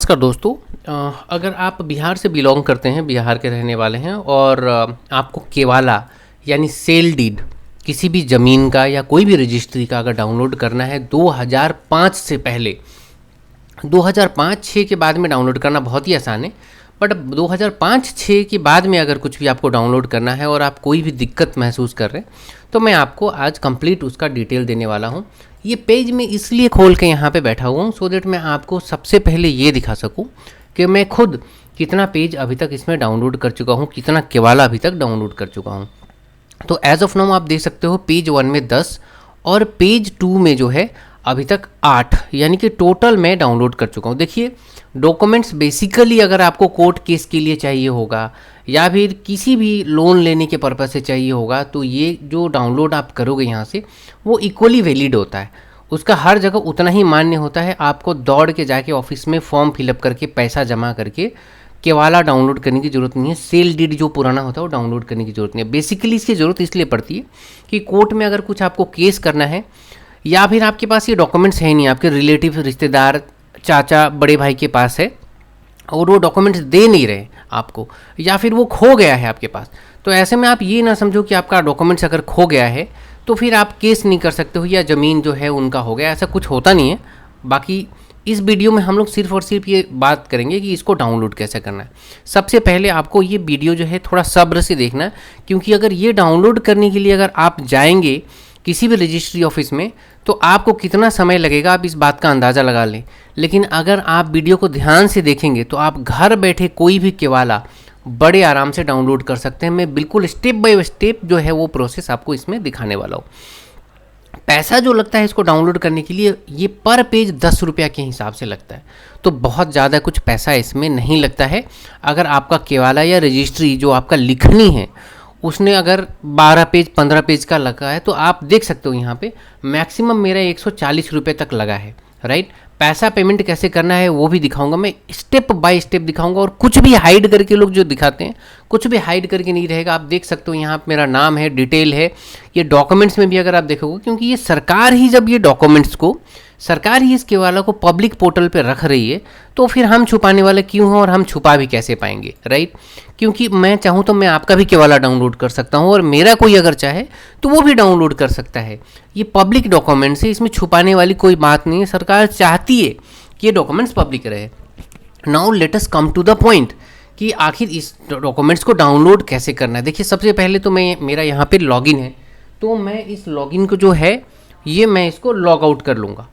नमस्कार दोस्तों। अगर आप बिहार से बिलोंग करते हैं, बिहार के रहने वाले हैं और आपको केवाला यानी सेल डीड किसी भी ज़मीन का या कोई भी रजिस्ट्री का अगर डाउनलोड करना है 2005 से पहले, 2005-06 के बाद में डाउनलोड करना बहुत ही आसान है। बट 2005-06 के बाद में अगर कुछ भी आपको डाउनलोड करना है और आप कोई भी दिक्कत महसूस कर रहे हैं तो मैं आपको आज कंप्लीट उसका डिटेल देने वाला हूँ। ये पेज मैं इसलिए खोल के यहाँ पे बैठा हुआ हूँ सो दैट मैं आपको सबसे पहले ये दिखा सकूँ कि मैं खुद कितना पेज अभी तक इसमें डाउनलोड कर चुका हूँ, कितना केवाला अभी तक डाउनलोड कर चुका हूँ। तो एज ऑफ नाउ आप देख सकते हो पेज 1 में 10 और पेज 2 में जो है अभी तक 8, यानी कि टोटल मैं डाउनलोड कर चुका हूँ। देखिए डॉक्यूमेंट्स बेसिकली अगर आपको कोर्ट केस के लिए चाहिए होगा या फिर किसी भी लोन लेने के पर्पज़ से चाहिए होगा तो ये जो डाउनलोड आप करोगे यहाँ से वो इक्वली वैलिड होता है, उसका हर जगह उतना ही मान्य होता है। आपको दौड़ के जाके ऑफिस में फॉर्म फिलअप करके पैसा जमा करके केवाला डाउनलोड करने की ज़रूरत नहीं है। सेल डीड जो पुराना होता है वो डाउनलोड करने की ज़रूरत नहीं है। बेसिकली इसकी ज़रूरत इसलिए पड़ती है कि कोर्ट में अगर कुछ आपको केस करना है या फिर आपके पास ये डॉक्यूमेंट्स है नहीं, आपके रिलेटिव रिश्तेदार चाचा बड़े भाई के पास है और वो डॉक्यूमेंट्स दे नहीं रहे आपको, या फिर वो खो गया है आपके पास, तो ऐसे में आप ये ना समझो कि आपका डॉक्यूमेंट्स अगर खो गया है तो फिर आप केस नहीं कर सकते हो या ज़मीन जो है उनका हो गया, ऐसा कुछ होता नहीं है। बाकी इस वीडियो में हम लोग सिर्फ और सिर्फ ये बात करेंगे कि इसको डाउनलोड कैसे करना है। सबसे पहले आपको ये वीडियो जो है थोड़ा सब्र से देखना है, क्योंकि अगर ये डाउनलोड करने के लिए अगर आप जाएंगे किसी भी रजिस्ट्री ऑफिस में तो आपको कितना समय लगेगा आप इस बात का अंदाज़ा लगा लें। लेकिन अगर आप वीडियो को ध्यान से देखेंगे तो आप घर बैठे कोई भी केवाला बड़े आराम से डाउनलोड कर सकते हैं। मैं बिल्कुल स्टेप बाय स्टेप जो है वो प्रोसेस आपको इसमें दिखाने वाला हूँ। पैसा जो लगता है इसको डाउनलोड करने के लिए ये पर पेज 10 रुपया के हिसाब से लगता है, तो बहुत ज़्यादा कुछ पैसा इसमें नहीं लगता है। अगर आपका केवाला या रजिस्ट्री जो आपका लिखनी है उसने अगर 12 पेज 15 पेज का लगा है तो आप देख सकते हो यहाँ पे मैक्सिमम मेरा 140 रुपये तक लगा है, राइट। पैसा पेमेंट कैसे करना है वो भी दिखाऊंगा मैं, स्टेप बाय स्टेप दिखाऊंगा। और कुछ भी हाइड करके लोग जो दिखाते हैं कुछ भी हाइड करके नहीं रहेगा। आप देख सकते हो यहाँ पे मेरा नाम है, डिटेल है, ये डॉक्यूमेंट्स में भी अगर आप देखोगे, क्योंकि ये सरकार ही जब ये डॉक्यूमेंट्स को सरकार ही इस केवाला को पब्लिक पोर्टल पे रख रही है तो फिर हम छुपाने वाले क्यों हैं और हम छुपा भी कैसे पाएंगे, राइट। क्योंकि मैं चाहूँ तो मैं आपका भी केवाला डाउनलोड कर सकता हूँ और मेरा कोई अगर चाहे तो वो भी डाउनलोड कर सकता है। ये पब्लिक डॉक्यूमेंट्स है, इसमें छुपाने वाली कोई बात नहीं है। सरकार चाहती है कि ये डॉक्यूमेंट्स पब्लिक रहे। Now let us come to the point कि आखिर इस डॉक्यूमेंट्स को डाउनलोड कैसे करना है। देखिए सबसे पहले तो मेरा यहाँ पे लॉगिन है, तो मैं इस लॉगिन को जो है ये मैं इसको लॉग आउट कर लूँगा,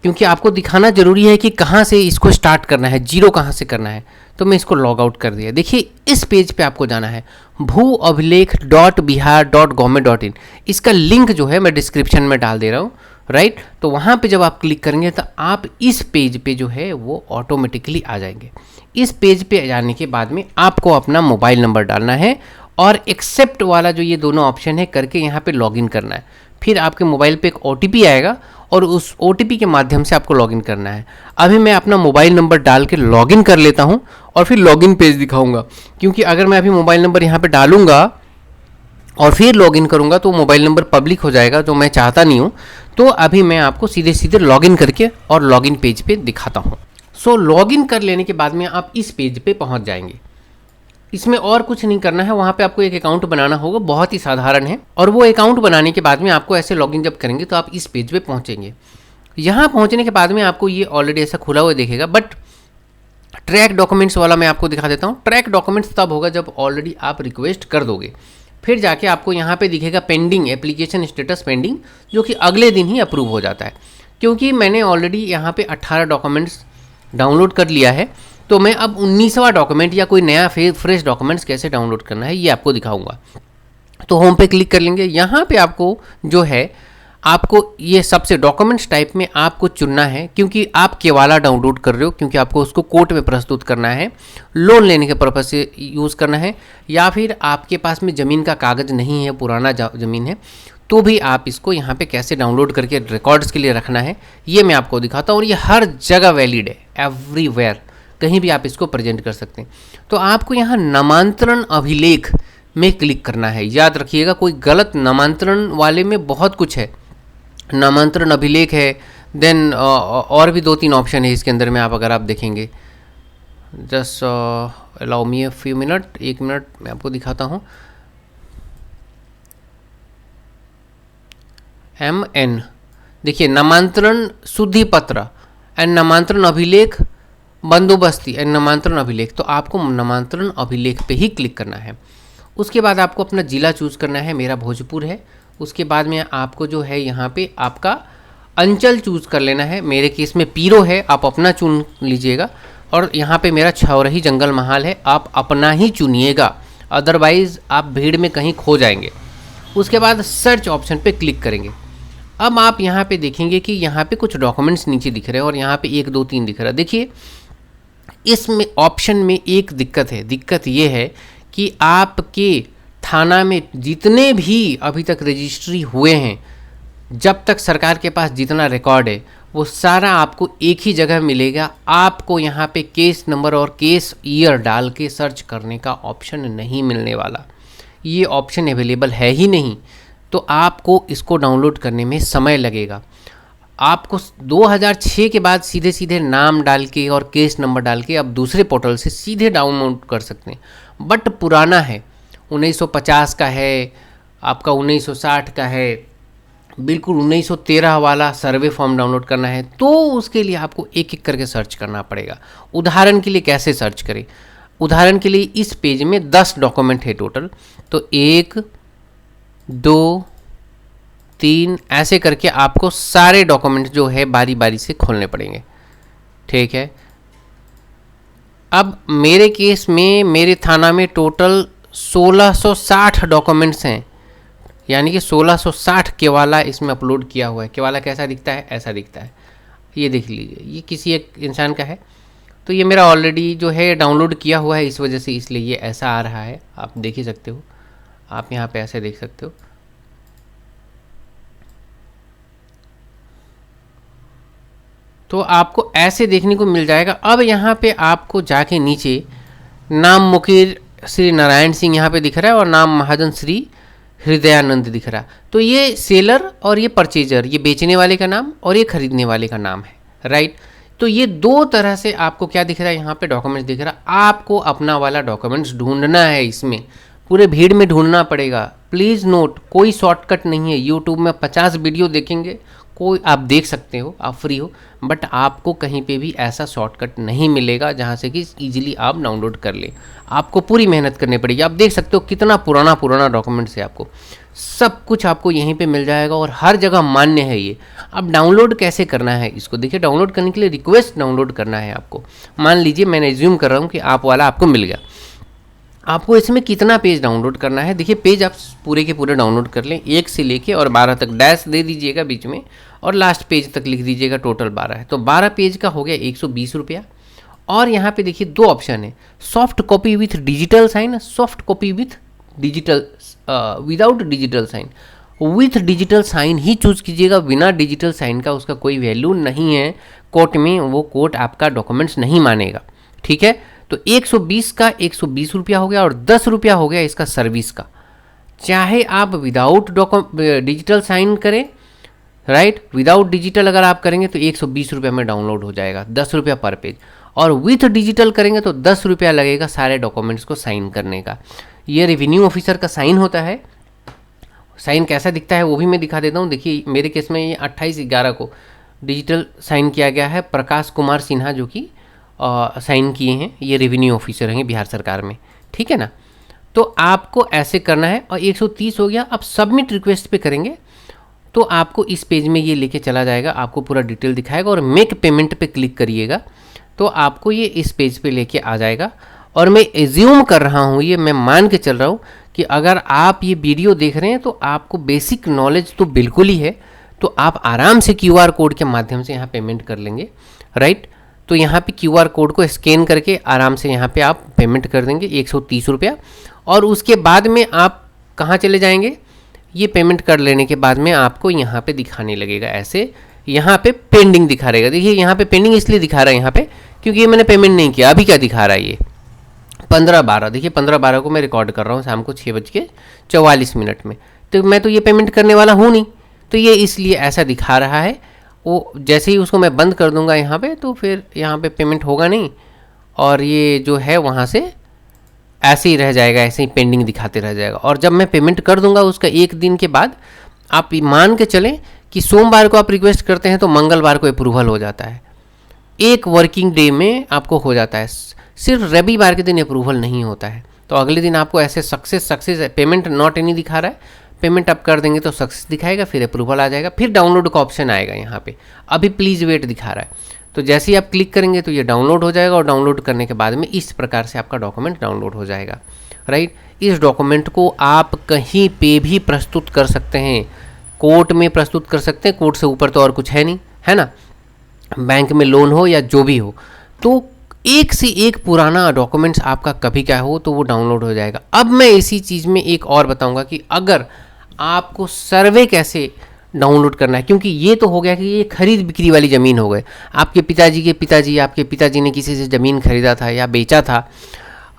क्योंकि आपको दिखाना जरूरी है कि कहाँ से इसको स्टार्ट करना है, जीरो कहाँ से करना है। तो मैं इसको लॉग आउट कर दिया। देखिए इस पेज पे आपको जाना है bhu-bihar.government.in। इसका लिंक जो है मैं डिस्क्रिप्शन में डाल दे रहा हूँ, राइट। तो वहाँ पे जब आप क्लिक करेंगे तो आप इस पेज पे जो है वो ऑटोमेटिकली आ जाएंगे। इस पेज पे जाने के बाद में आपको अपना मोबाइल नंबर डालना है और एक्सेप्ट वाला जो ये दोनों ऑप्शन है करके यहाँ पे लॉगिन करना है। फिर आपके मोबाइल पे एक OTP आएगा और उस OTP के माध्यम से आपको लॉगिन करना है। अभी मैं अपना मोबाइल नंबर डाल के लॉगिन कर लेता हूँ और फिर लॉगिन पेज दिखाऊंगा, क्योंकि अगर मैं अभी मोबाइल नंबर यहाँ पे डालूंगा और फिर लॉगिन करूंगा तो मोबाइल नंबर पब्लिक हो जाएगा, जो मैं चाहता नहीं हूँ। तो अभी मैं आपको सीधे सीधे लॉगिन करके और लॉगिन पेज पे दिखाता हूँ। सो लॉगिन कर लेने के बाद में आप इस पेज पे पहुँच जाएंगे। इसमें और कुछ नहीं करना है, वहाँ पे आपको एक अकाउंट बनाना होगा, बहुत ही साधारण है। और वो अकाउंट बनाने के बाद में आपको ऐसे लॉगिन जब करेंगे तो आप इस पेज पे पहुँचेंगे। यहाँ पहुँचने के बाद में आपको ये ऑलरेडी ऐसा खुला हुआ दिखेगा, बट ट्रैक डॉक्यूमेंट्स वाला मैं आपको दिखा देता हूँ। ट्रैक डॉक्यूमेंट्स तब होगा जब ऑलरेडी आप रिक्वेस्ट कर दोगे, फिर जाके आपको यहाँ पे दिखेगा पेंडिंग, एप्लीकेशन स्टेटस पेंडिंग, जो कि अगले दिन ही अप्रूव हो जाता है। क्योंकि मैंने ऑलरेडी यहाँ पे 18 डॉक्यूमेंट्स डाउनलोड कर लिया है, तो मैं अब 19वां डॉक्यूमेंट या कोई नया फ्रेश डॉक्यूमेंट्स कैसे डाउनलोड करना है ये आपको दिखाऊंगा। तो होम पे क्लिक कर लेंगे। यहाँ पे आपको जो है आपको ये सबसे डॉक्यूमेंट्स टाइप में आपको चुनना है, क्योंकि आप केवाला डाउनलोड कर रहे हो, क्योंकि आपको उसको कोर्ट में प्रस्तुत करना है, लोन लेने के पर्पज से यूज़ करना है, या फिर आपके पास में ज़मीन का कागज़ नहीं है, पुराना ज़मीन है, तो भी आप इसको यहाँ पे कैसे डाउनलोड करके रिकॉर्ड्स के लिए रखना है ये मैं आपको दिखाता हूँ। और ये हर जगह वैलिड है, एवरीवेयर, कहीं भी आप इसको प्रेजेंट कर सकते हैं। तो आपको यहाँ नामांतरण अभिलेख में क्लिक करना है। याद रखिएगा कोई गलत नामांतरण वाले में बहुत कुछ है, नामांतरण अभिलेख है, देन और भी 2-3 ऑप्शन है इसके अंदर में, आप अगर आप देखेंगे, just allow me a few minute, 1 minute मैं आपको दिखाता हूँ। MN, देखिए नामांतरण शुद्धि पत्र एंड नामांतरण अभिलेख बंदोबस्ती एंड नामांतरण अभिलेख, तो आपको नामांतरण अभिलेख पे ही क्लिक करना है। उसके बाद आपको अपना ज़िला चूज़ करना है, मेरा भोजपुर है। उसके बाद में आपको जो है यहाँ पे आपका अंचल चूज़ कर लेना है, मेरे केस में पीरो है, आप अपना चुन लीजिएगा। और यहाँ पे मेरा छौरही जंगल महाल है, आप अपना ही चुनिएगा, अदरवाइज़ आप भीड़ में कहीं खो जाएंगे। उसके बाद सर्च ऑप्शन पे क्लिक करेंगे। अब आप यहाँ पे देखेंगे कि यहाँ पे कुछ डॉक्यूमेंट्स नीचे दिख रहे हैं और यहाँ पे 1 2 3 दिख रहा है। देखिए इसमें ऑप्शन में एक दिक्कत है, दिक्कत ये है कि आपके थाना में जितने भी अभी तक रजिस्ट्री हुए हैं, जब तक सरकार के पास जितना रिकॉर्ड है वो सारा आपको एक ही जगह मिलेगा। आपको यहाँ पे केस नंबर और केस ईयर डाल के सर्च करने का ऑप्शन नहीं मिलने वाला, ये ऑप्शन अवेलेबल है ही नहीं। तो आपको इसको डाउनलोड करने में समय लगेगा। आपको 2006 के बाद सीधे सीधे नाम डाल के और केस नंबर डाल के अब दूसरे पोर्टल से सीधे डाउनलोड कर सकते हैं, बट पुराना है, 1950 का है, आपका 1960 का है, बिल्कुल 1913 वाला सर्वे फॉर्म डाउनलोड करना है, तो उसके लिए आपको एक एक करके सर्च करना पड़ेगा। उदाहरण के लिए कैसे सर्च करें, उदाहरण के लिए इस पेज में 10 डॉक्यूमेंट है टोटल, तो 1 2 3 ऐसे करके आपको सारे डॉक्यूमेंट जो है बारी बारी से खोलने पड़ेंगे, ठीक है। अब मेरे केस में मेरे थाना में टोटल 1660 डॉक्यूमेंट्स हैं, यानी कि 1660 केवाला इसमें अपलोड किया हुआ है। केवाला कैसा दिखता है, ऐसा दिखता है, ये देख लीजिए, ये किसी एक इंसान का है। तो ये मेरा ऑलरेडी जो है डाउनलोड किया हुआ है, इस वजह से इसलिए ये ऐसा आ रहा है, आप देख ही सकते हो, आप यहाँ पे ऐसे देख सकते हो। तो आपको ऐसे देखने को मिल जाएगा। अब यहाँ पे आपको जाके नीचे नाम मुकीर श्री नारायण सिंह यहाँ पे दिख रहा है और नाम महाजन श्री हृदयानंद दिख रहा है। तो ये सेलर और ये परचेजर, ये बेचने वाले का नाम और ये खरीदने वाले का नाम है, राइट। तो ये 2 तरह से आपको क्या दिख रहा है, यहाँ पे डॉक्यूमेंट्स दिख रहा है। आपको अपना वाला डॉक्यूमेंट्स ढूंढना है, इसमें पूरे भीड़ में ढूंढना पड़ेगा। प्लीज़ नोट, कोई शॉर्टकट नहीं है। यूट्यूब में 50 वीडियो देखेंगे, कोई आप देख सकते हो, आप फ्री हो, बट आपको कहीं पे भी ऐसा शॉर्टकट नहीं मिलेगा जहाँ से कि इजीली आप डाउनलोड कर ले। आपको पूरी मेहनत करनी पड़ेगी। आप देख सकते हो कितना पुराना डॉक्यूमेंट्स है, आपको सब कुछ आपको यहीं पे मिल जाएगा और हर जगह मान्य है ये। अब डाउनलोड कैसे करना है इसको, देखिए डाउनलोड करने के लिए रिक्वेस्ट डाउनलोड करना है आपको। मान लीजिए मैंने एज्यूम कर रहा हूँ कि आप वाला आपको मिल गया, आपको इसमें कितना पेज डाउनलोड करना है। देखिए पेज आप पूरे के पूरे डाउनलोड कर लें, 1 से लेके और 12 तक डैश दे दीजिएगा बीच में और लास्ट पेज तक लिख दीजिएगा, टोटल 12 है। तो 12 पेज का हो गया 120 रुपया। और यहाँ पे देखिए 2 ऑप्शन है, soft copy with digital sign, soft copy with digital without digital sign. With digital sign ही चूज़ कीजिएगा, बिना डिजिटल साइन का उसका कोई वैल्यू नहीं है कोर्ट में, वो कोर्ट आपका डॉक्यूमेंट्स नहीं मानेगा, ठीक है। तो 120 का 120 रुपया हो गया और 10 रुपया हो गया इसका सर्विस का। चाहे आप विदाउट डिजिटल साइन करें, राइट, विदाउट डिजिटल अगर आप करेंगे तो 120 रुपये में डाउनलोड हो जाएगा, 10 रुपया पर पेज। और विथ डिजिटल करेंगे तो 10 रुपया लगेगा सारे डॉक्यूमेंट्स को साइन करने का। ये रेवेन्यू ऑफिसर का साइन होता है। साइन कैसा दिखता है वो भी मैं दिखा देता हूँ। देखिए मेरे केस में ये 28/11 को डिजिटल साइन किया गया है, प्रकाश कुमार सिन्हा जो कि साइन किए हैं, ये रेवेन्यू ऑफिसर हैं बिहार सरकार में, ठीक है ना। तो आपको ऐसे करना है और 130 हो गया। अब सबमिट रिक्वेस्ट पे करेंगे तो आपको इस पेज में ये लेके चला जाएगा, आपको पूरा डिटेल दिखाएगा और मेक पेमेंट पे क्लिक करिएगा तो आपको ये इस पेज पे लेके आ जाएगा। और मैं एज्यूम कर रहा हूँ, ये मैं मान के चल रहा हूँ कि अगर आप ये वीडियो देख रहे हैं तो आपको बेसिक नॉलेज तो बिल्कुल ही है, तो आप आराम से QR कोड के माध्यम से यहाँ पेमेंट कर लेंगे, राइट। तो यहाँ पे QR कोड को स्कैन करके आराम से यहाँ पे आप पेमेंट कर देंगे 130 रुपया। और उसके बाद में आप कहाँ चले जाएंगे, ये पेमेंट कर लेने के बाद में आपको यहाँ पे दिखाने लगेगा ऐसे, यहाँ पे पेंडिंग दिखा रहेगा। देखिए यहाँ पे पेंडिंग इसलिए दिखा रहा है यहाँ पे क्योंकि ये मैंने पेमेंट नहीं किया। अभी क्या दिखा रहा है ये 15/12, देखिए 15/12 को मैं रिकॉर्ड कर रहा हूँ शाम को 6:44 में। तो मैं तो ये पेमेंट करने वाला हूँ नहीं, तो ये इसलिए ऐसा दिखा रहा है। वो जैसे ही उसको मैं बंद कर दूंगा यहाँ पे, तो फिर यहाँ पे पेमेंट होगा नहीं, और ये जो है वहाँ से ऐसे ही रह जाएगा, ऐसे ही पेंडिंग दिखाते रह जाएगा। और जब मैं पेमेंट कर दूंगा उसका 1 दिन के बाद, आप मान के चलें कि सोमवार को आप रिक्वेस्ट करते हैं तो मंगलवार को अप्रूवल हो जाता है, 1 वर्किंग डे में आपको हो जाता है। सिर्फ रविवार के दिन अप्रूवल नहीं होता है, तो अगले दिन आपको ऐसे सक्सेस पेमेंट नॉट एनी दिखा रहा है, पेमेंट आप कर देंगे तो सक्सेस दिखाएगा, फिर अप्रूवल आ जाएगा, फिर डाउनलोड का ऑप्शन आएगा यहाँ पे, अभी प्लीज़ वेट दिखा रहा है। तो जैसे ही आप क्लिक करेंगे तो ये डाउनलोड हो जाएगा, और डाउनलोड करने के बाद में इस प्रकार से आपका डॉक्यूमेंट डाउनलोड हो जाएगा, राइट। इस डॉक्यूमेंट को आप कहीं पे भी प्रस्तुत कर सकते हैं, कोर्ट में प्रस्तुत कर सकते हैं, कोर्ट से ऊपर तो और कुछ है नहीं, है ना। बैंक में लोन हो या जो भी हो, तो एक से एक पुराना डॉक्यूमेंट्स आपका कभी क्या हो तो वो डाउनलोड हो जाएगा। अब मैं इसी चीज़ में एक और बताऊंगा कि अगर आपको सर्वे कैसे डाउनलोड करना है, क्योंकि ये तो हो गया कि ये खरीद बिक्री वाली ज़मीन हो गए, आपके पिताजी के पिताजी, आपके पिताजी ने किसी से ज़मीन खरीदा था या बेचा था,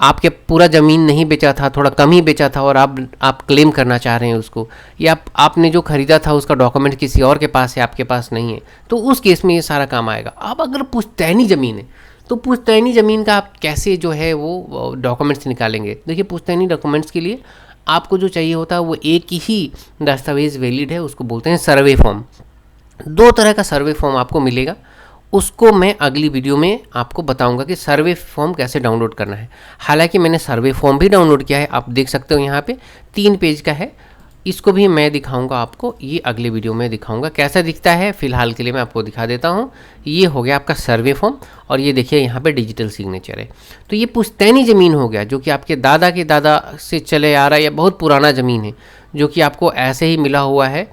आपके पूरा ज़मीन नहीं बेचा था, थोड़ा कम ही बेचा था, और आप क्लेम करना चाह रहे हैं उसको, या आपने जो खरीदा था उसका डॉक्यूमेंट किसी और के पास है, आपके पास नहीं है, तो उस केस में ये सारा काम आएगा। अब अगर पुश्तैनी ज़मीन है तो पुश्तैनी ज़मीन का आप कैसे जो है वो डॉक्यूमेंट्स निकालेंगे। देखिए, पुश्तैनी डॉक्यूमेंट्स के लिए आपको जो चाहिए होता है वो एक ही दस्तावेज़ वैलिड है, उसको बोलते हैं सर्वे फॉर्म। 2 तरह का सर्वे फॉर्म आपको मिलेगा, उसको मैं अगली वीडियो में आपको बताऊंगा कि सर्वे फॉर्म कैसे डाउनलोड करना है। हालांकि मैंने सर्वे फॉर्म भी डाउनलोड किया है, आप देख सकते हो यहाँ पे 3 पेज का है, इसको भी मैं दिखाऊंगा आपको, ये अगले वीडियो में दिखाऊंगा कैसा दिखता है। फिलहाल के लिए मैं आपको दिखा देता हूँ। ये हो गया आपका सर्वे फॉर्म, और ये देखिए यहाँ पे डिजिटल सिग्नेचर है। तो ये पुश्तैनी ज़मीन हो गया, जो कि आपके दादा के दादा से चले आ रहा है, या बहुत पुराना ज़मीन है जो कि आपको ऐसे ही मिला हुआ है,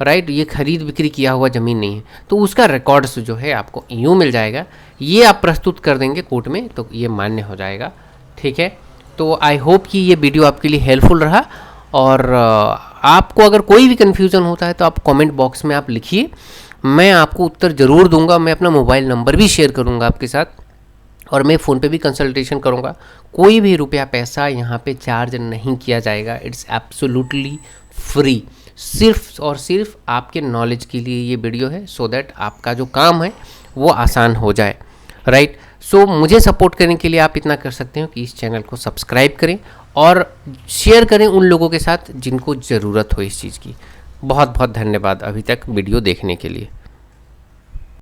राइट। ये खरीद बिक्री किया हुआ ज़मीन नहीं है, तो उसका रिकॉर्ड्स जो है आपको यूँ मिल जाएगा। ये आप प्रस्तुत कर देंगे कोर्ट में तो ये मान्य हो जाएगा, ठीक है। तो आई होप कि ये वीडियो आपके लिए हेल्पफुल रहा, और आपको अगर कोई भी कन्फ्यूज़न होता है तो आप कमेंट बॉक्स में आप लिखिए, मैं आपको उत्तर ज़रूर दूंगा। मैं अपना मोबाइल नंबर भी शेयर करूंगा आपके साथ, और मैं फ़ोन पे भी कंसल्टेशन करूंगा। कोई भी रुपया पैसा यहाँ पे चार्ज नहीं किया जाएगा, इट्स एब्सोल्युटली फ्री। सिर्फ और सिर्फ आपके नॉलेज के लिए ये वीडियो है, सो दैट आपका जो काम है वो आसान हो जाए, राइट। सो मुझे सपोर्ट करने के लिए आप इतना कर सकते हो कि इस चैनल को सब्सक्राइब करें और शेयर करें उन लोगों के साथ जिनको ज़रूरत हो इस चीज़ की। बहुत बहुत धन्यवाद अभी तक वीडियो देखने के लिए।